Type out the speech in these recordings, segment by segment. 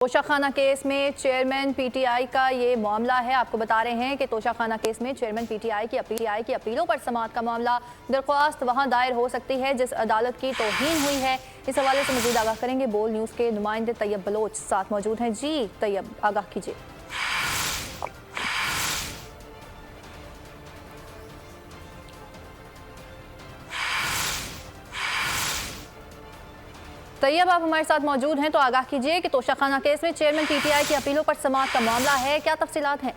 Toshakhana case में chairman PTI का ये मामला है। आपको बता रहे हैं कि तोशाखाना केस में चेयरमैन पीटीआई की अपीलों पर समाअत का मामला दरख्वास्त वहां दायर हो सकती है जिस अदालत की तौहीन हुई है। इस हवाले से मजीद आगाह करेंगे बोल न्यूज़ के नुमाइंदे तैयब बलोच साथ मौजूद हैं। जी तैयब, आगाह कीजिए। तैयब, आप हमारे साथ मौजूद हैं तो आगाह कीजिए कि तोशाखाना केस में चेयरमैन पीटीआई की अपीलों पर समाअत का मामला है, क्या तफसीलात हैं?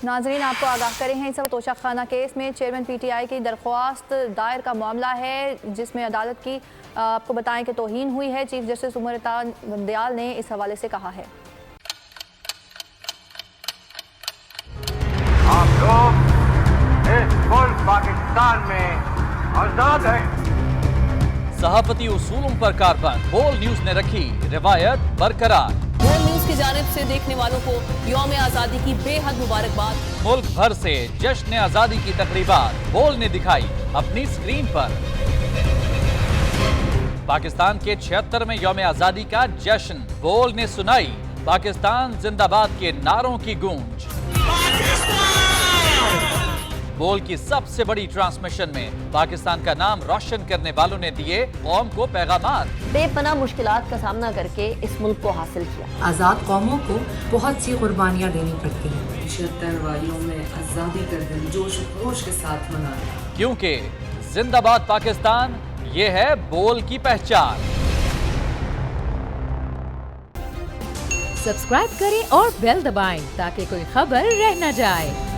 नाजरीन, आपको आगाह करें हैं, इस वक्त तोशाखाना केस में चेयरमैन पीटीआई की दरख्वास्त दायर का मामला है जिसमें अदालत की आपको बताएं कि तौहीन हुई है। चीफ जस्टिस उमर इता बंदयाल ने इस हवाले से कहा है। आप लोग इस मुल्क पाकिस्तान में आजाद है। सहाफती उसूलों पर कारबंद बोल न्यूज ने रखी रिवायत बरकरार। बोल न्यूज की जानिब से देखने वालों को यौम आजादी की बेहद मुबारकबाद। मुल्क भर से जश्न आजादी की तकरीबात बोल ने दिखाई अपनी स्क्रीन पर। पाकिस्तान के 76वें यौम आजादी का जश्न बोल ने सुनाई पाकिस्तान जिंदाबाद के नारों की गूंज। बोल की सबसे बड़ी ट्रांसमिशन में पाकिस्तान का नाम रोशन करने वालों ने दिए कौम को पैगामात। बेपनाह मुश्किलात का सामना करके इस मुल्क को हासिल किया। आज़ाद कौमों को बहुत सी कुर्बानियाँ देनी पड़ती हैं। 76 वारियों में आज़ादी का दिन जोश खरोश के साथ मना, क्योंकि जिंदाबाद पाकिस्तान ये है बोल की पहचान। सब्सक्राइब करें और बेल दबाएं ताकि कोई खबर रह न जाए।